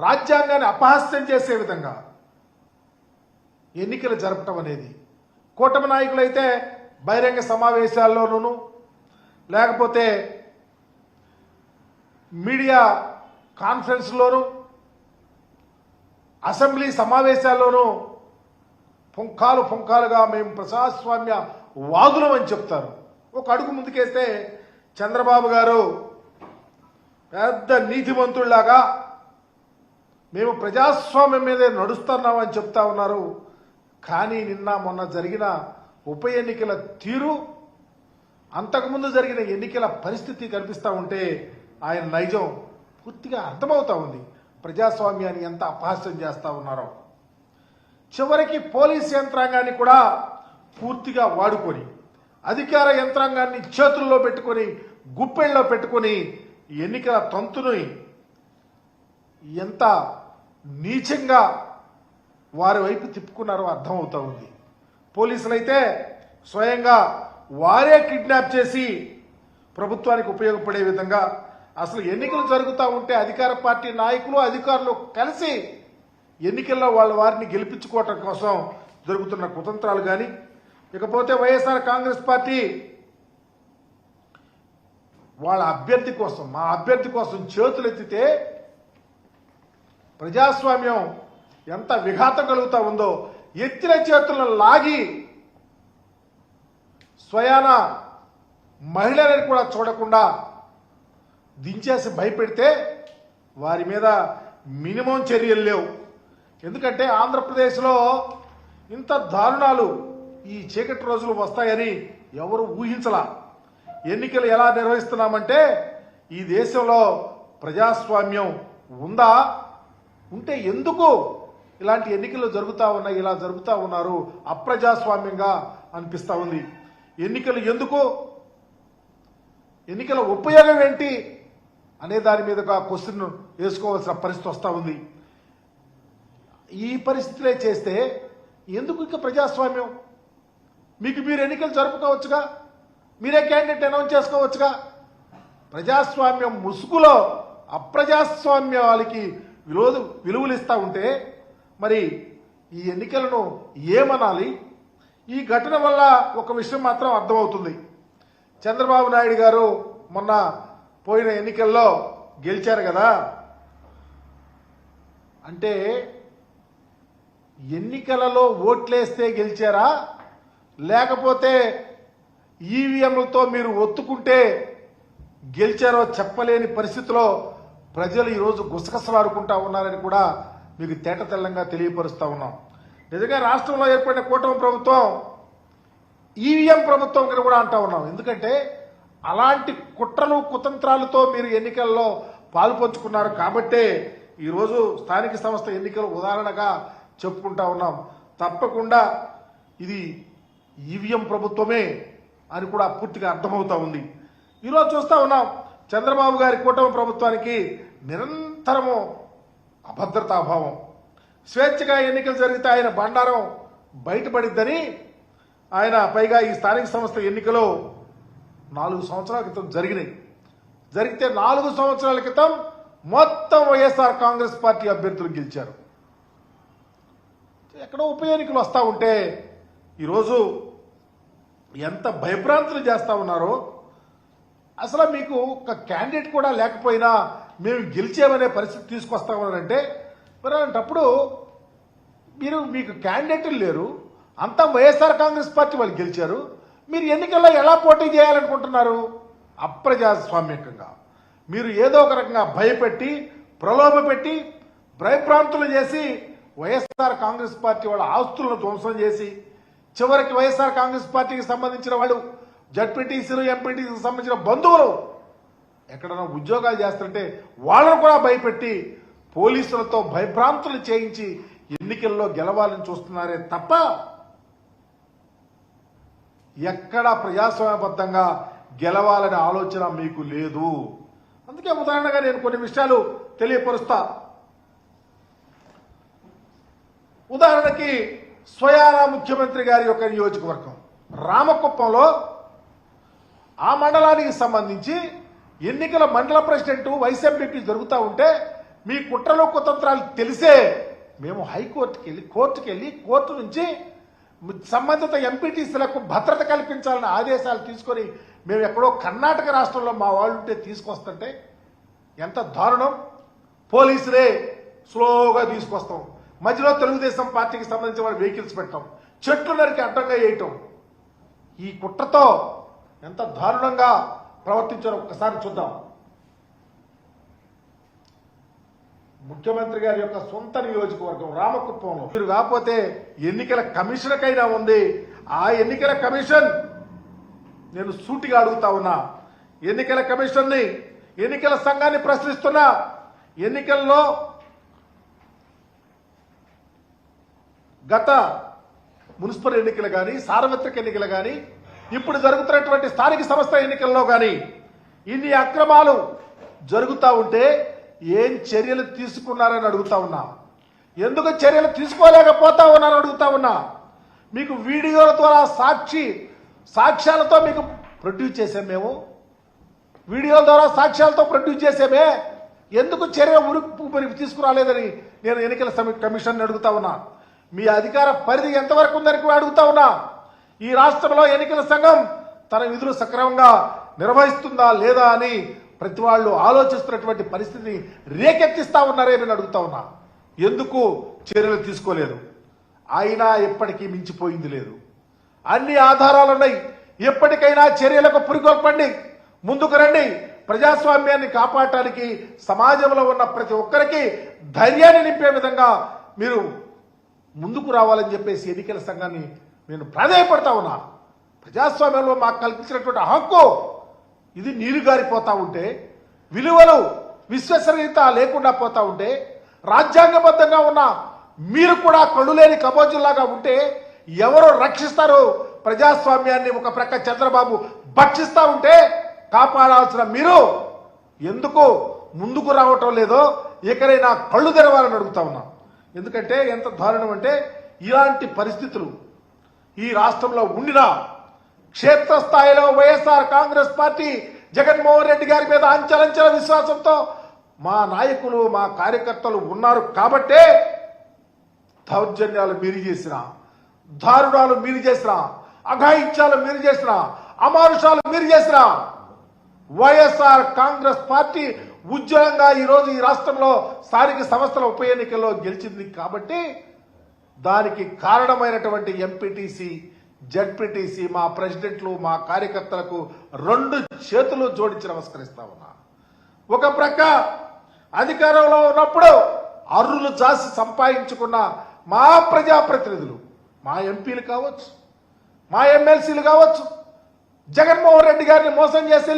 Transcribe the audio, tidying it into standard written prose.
రాజ్యాంగాన్ని అపహాస్యం చేసే విధంగా ఎన్నికలు జరపటం అనేది, కూటమి నాయకులైతే బహిరంగ సమావేశాల్లోనూ లేకపోతే మీడియా కాన్ఫరెన్స్లోనూ అసెంబ్లీ సమావేశాల్లోనూ పుంఖాలుగా మేము ప్రజాస్వామ్య వాదులం అని చెప్తారు. ఒక అడుగు ముందుకేస్తే చంద్రబాబు గారు పెద్ద నీతిమంతుల్లాగా మేము ప్రజాస్వామ్యం మీదే నడుస్తున్నామని చెప్తా ఉన్నారు. కానీ నిన్న మొన్న జరిగిన ఉప ఎన్నికల తీరు, అంతకుముందు జరిగిన ఎన్నికల పరిస్థితి కనిపిస్తూ ఉంటే ఆయన నైజం పూర్తిగా అర్థమవుతా ఉంది. ప్రజాస్వామ్యాన్ని ఎంత అపహాస్యం చేస్తూ ఉన్నారో. చివరికి పోలీస్ యంత్రాంగాన్ని కూడా పూర్తిగా వాడుకొని, అధికార యంత్రాంగాన్ని చేతుల్లో పెట్టుకొని, గుప్పెళ్ళలో పెట్టుకొని ఎన్నికల తంతుని ఎంత నీచంగా వారి వైపు తిప్పుకున్నారో అర్థమవుతా ఉంది. పోలీసులైతే స్వయంగా వారే కిడ్నాప్ చేసి ప్రభుత్వానికి ఉపయోగపడే విధంగా, అసలు ఎన్నికలు జరుగుతూ ఉంటే అధికార పార్టీ నాయకులు అధికారులు కలిసి ఎన్నికల్లో వాళ్ళ వారిని గెలిపించుకోవటం కోసం జరుగుతున్న కుతంత్రాలు కానీ, ఇకపోతే వైఎస్ఆర్ కాంగ్రెస్ పార్టీ వాళ్ళ అభ్యర్థి కోసం, మా అభ్యర్థి కోసం చేతులెత్తితే ప్రజాస్వామ్యం ఎంత విఘాతం కలుగుతా ఉందో, ఎత్తిన చేతులను లాగి స్వయాన మహిళలను కూడా చూడకుండా దించేసి భయపెడితే వారి మీద మినిమం చర్యలు లేవు. ఎందుకంటే ఆంధ్రప్రదేశ్లో ఇంత దారుణాలు ఈ చీకటి రోజులు వస్తాయని ఎవరు ఊహించలా. ఎన్నికలు ఎలా నిర్వహిస్తున్నామంటే, ఈ దేశంలో ప్రజాస్వామ్యం ఉందా, ఉంటే ఎందుకు ఇలాంటి ఎన్నికలు జరుగుతూ ఉన్నాయి, ఇలా జరుగుతూ ఉన్నారు, అప్రజాస్వామ్యంగా అనిపిస్తూ ఉంది. ఎన్నికలు ఎందుకు, ఎన్నికల ఉపయోగం ఏంటి అనే దాని మీద క్వశ్చన్ వేసుకోవాల్సిన పరిస్థితి వస్తూ ఉంది. ఈ పరిస్థితులే చేస్తే ఎందుకు ఇక ప్రజాస్వామ్యం? మీకు మీరు ఎన్నికలు జరుపుకోవచ్చుగా, మీరే క్యాండిడేట్ అనౌన్స్ చేసుకోవచ్చుగా. ప్రజాస్వామ్యం ముసుగులో అప్రజాస్వామ్యాలకి విలువలు ఇస్తూ ఉంటే మరి ఈ ఎన్నికలను ఏమనాలి? ఈ ఘటన వల్ల ఒక విషయం మాత్రం అర్థమవుతుంది. చంద్రబాబు నాయుడు గారు మొన్న పోయిన ఎన్నికల్లో గెలిచారు కదా, అంటే ఎన్నికలలో ఓట్లేస్తే గెలిచారా, లేకపోతే ఈవీఎంలతో మీరు ఒత్తుకుంటే గెలిచారో చెప్పలేని పరిస్థితిలో ప్రజలు ఈరోజు గుసగుసలాడుకుంటా ఉన్నారని కూడా మీకు తేటతెల్లంగా తెలియపరుస్తూ ఉన్నాం. నిజంగా రాష్ట్రంలో ఏర్పడిన కూటమి ప్రభుత్వం ఈవీఎం ప్రభుత్వం కూడా అంటా ఉన్నాం. ఎందుకంటే అలాంటి కుట్రలు కుతంత్రాలతో మీరు ఎన్నికల్లో పాల్పంచుకున్నారు కాబట్టే ఈరోజు స్థానిక సంస్థ ఎన్నికలు ఉదాహరణగా చెప్పుకుంటా ఉన్నాం. తప్పకుండా ఇది ఈవీఎం ప్రభుత్వమే అని కూడా పూర్తిగా అర్థమవుతా ఉంది. ఈరోజు చూస్తా ఉన్నాం, చంద్రబాబు గారి కూటమి ప్రభుత్వానికి నిరంతరము అభద్రతాభావం. స్వేచ్ఛగా ఎన్నికలు జరిగితే ఆయన బండారం బయటపడిద్దని ఆయన పైగా ఈ స్థానిక సంస్థ ఎన్నికలు 4 సంవత్సరాల క్రితం జరిగితే 4 సంవత్సరాల క్రితం మొత్తం వైఎస్ఆర్ కాంగ్రెస్ పార్టీ అభ్యర్థులు గెలిచారు. ఎక్కడో ఉప ఎన్నికలు వస్తూ ఉంటే ఈరోజు ఎంత భయభ్రాంతులు చేస్తూ ఉన్నారో. అసలు మీకు ఒక క్యాండిడేట్ కూడా లేకపోయినా మేము గెలిచామనే పరిస్థితి తీసుకొస్తా ఉన్నారంటే, మరి అలాంటప్పుడు మీకు క్యాండిడేట్లు లేరు, అంతా వైఎస్ఆర్ కాంగ్రెస్ పార్టీ వాళ్ళు గెలిచారు, మీరు ఎన్నికల్లో ఎలా పోటీ చేయాలనుకుంటున్నారు? అప్రజాస్వామ్యంగా మీరు ఏదో ఒక రకంగా భయపెట్టి, ప్రలోభపెట్టి, భయభ్రాంతులు చేసి వైఎస్ఆర్ కాంగ్రెస్ పార్టీ వాళ్ళ ఆస్తులను ధ్వంసం చేసి, చివరికి వైఎస్ఆర్ కాంగ్రెస్ పార్టీకి సంబంధించిన వాళ్ళు జడ్పీటీసీలు, ఎంపీటీసీకి సంబంధించిన బంధువులు ఎక్కడైనా ఉద్యోగాలు చేస్తుంటే వాళ్ళను కూడా భయపెట్టి పోలీసులతో భయభ్రాంతులు చేయించి ఎన్నికల్లో గెలవాలని చూస్తున్నారే తప్ప ఎక్కడా ప్రజాస్వామ్యబద్ధంగా గెలవాలనే ఆలోచన మీకు లేదు. అందుకే ఉదాహరణగా నేను కొన్ని విషయాలు తెలియపరుస్తా. ఉదాహరణకి స్వయానా ముఖ్యమంత్రి గారి యొక్క నియోజకవర్గం రామకుప్పంలో ఆ మండలానికి సంబంధించి ఎన్నికల మండల ప్రెసిడెంట్ వైస్ ఎంపీపీ జరుగుతూ ఉంటే మీ కుట్రలు కుతంత్రాలు తెలిసే మేము హైకోర్టుకి వెళ్ళి కోర్టు నుంచి సంబంధిత ఎంపీటీసీలకు భద్రత కల్పించాలని ఆదేశాలు తీసుకొని మేము ఎక్కడో కర్ణాటక రాష్ట్రంలో మా వాళ్ళు ఉంటే తీసుకొస్తుంటే ఎంత దారుణం. పోలీసులే స్లోగా తీసుకొస్తాం, మధ్యలో తెలుగుదేశం పార్టీకి సంబంధించిన వాళ్ళ వెహికల్స్ పెట్టాం, చెట్లు నరికి అడ్డంగా వేయటం. ఈ కుట్రతో ఎంత దారుణంగా ప్రవర్తించారో ఒక్కసారి చూద్దాం. ముఖ్యమంత్రి గారి యొక్క సొంత నియోజకవర్గం రామకుప్పంలో మీరు కాకపోతే ఎన్నికల కమిషన్కైనా ఉంది. ఆ ఎన్నికల కమిషన్ నేను సూటిగా అడుగుతా ఉన్నా, ఎన్నికల కమిషన్ని ఎన్నికల సంఘాన్ని ప్రశ్నిస్తున్నా. ఎన్నికల్లో గత మున్సిపల్ ఎన్నికలు కానీ సార్వత్రిక ఎన్నికలు కానీ ఇప్పుడు జరుగుతున్నటువంటి స్థానిక సంస్థ ఎన్నికల్లో కానీ ఇన్ని అక్రమాలు జరుగుతూ ఉంటే ఏం చర్యలు తీసుకున్నారని అడుగుతా ఉన్నా. ఎందుకు చర్యలు తీసుకోలేకపోతా ఉన్నారని అడుగుతా ఉన్నా. మీకు వీడియోల ద్వారా సాక్ష్యాలతో మీకు ప్రొడ్యూస్ చేసాం, మేము వీడియోల ద్వారా సాక్ష్యాలతో ప్రొడ్యూస్ చేసామే. ఎందుకు చర్య ఉరుకు తీసుకురాలేదని నేను ఎన్నికల కమిషన్ అడుగుతా ఉన్నా. మీ అధికార పరిధి ఎంతవరకు ఉందని కూడా అడుగుతా ఉన్నా. ఈ రాష్ట్రంలో ఎన్నికల సంఘం తన విధులు సక్రమంగా నిర్వహిస్తుందా లేదా అని ప్రతి వాళ్ళు ఆలోచిస్తున్నటువంటి పరిస్థితిని రేకెత్తిస్తా ఉన్నారేమని అడుగుతా ఉన్నా. ఎందుకు చర్యలు తీసుకోలేదు? అయినా ఎప్పటికీ మించిపోయింది లేదు. అన్ని ఆధారాలున్నాయి. ఎప్పటికైనా చర్యలకు పురికొల్పండి, ముందుకు రండి. ప్రజాస్వామ్యాన్ని కాపాడటానికి సమాజంలో ఉన్న ప్రతి ఒక్కరికి ధైర్యాన్ని నింపే విధంగా మీరు ముందుకు రావాలని చెప్పేసి ఎన్నికల సంఘాన్ని నేను ప్రాధాన్యపడతా ఉన్నా. ప్రజాస్వామ్యంలో మాకు కల్పించినటువంటి హక్కు ఇది నీరుగారిపోతా ఉంటే, విలువలు విశ్వసనీయత లేకుండా పోతా ఉంటే, రాజ్యాంగబద్ధంగా ఉన్న మీరు కూడా కళ్ళులేని కబోజుల్లాగా ఉంటే ఎవరు రక్షిస్తారు? ప్రజాస్వామ్యాన్ని ఒక ప్రక్క చంద్రబాబు భక్షిస్తా ఉంటే కాపాడాల్సిన మీరు ఎందుకు ముందుకు రావటం లేదో ఎక్కడైనా కళ్ళు తెరవాలని అడుగుతా ఉన్నా. ఎందుకంటే ఎంత దారుణం అంటే ఇలాంటి పరిస్థితులు ఈ రాష్ట్రంలో ఉండినా క్షేత్రస్థాయిలో వైఎస్ఆర్ కాంగ్రెస్ పార్టీ జగన్మోహన్ రెడ్డి గారి మీద అంచెలంచెల విశ్వాసంతో మా నాయకులు మా కార్యకర్తలు ఉన్నారు కాబట్టే దౌర్జన్యాలు మీరు చేసిన, దారుణాలు మీరు చేసిన, అఘాయిత్యాలు మీరు చేసిన, అమానుషాలు మీరు చేసిన వైఎస్ఆర్ కాంగ్రెస్ పార్టీ ఉజ్వలంగా ఈరోజు ఈ రాష్ట్రంలో స్థానిక సంస్థల ఉప ఎన్నికల్లో గెలిచింది కాబట్టి దానికి కారణమైనటువంటి ఎంపీటీసీ జడ్పీటీసీ మా ప్రెసిడెంట్లు మా కార్యకర్తలకు 2 చేతులు జోడించి నమస్కరిస్తా ఉన్నా. ఒక ప్రక్క అధికారంలో ఉన్నప్పుడు అర్రులు జాసి సంపాదించుకున్న మా ప్రజాప్రతినిధులు, మా ఎంపీలు కావచ్చు, మా ఎమ్మెల్సీలు కావచ్చు, జగన్మోహన్ రెడ్డి గారిని మోసం చేసి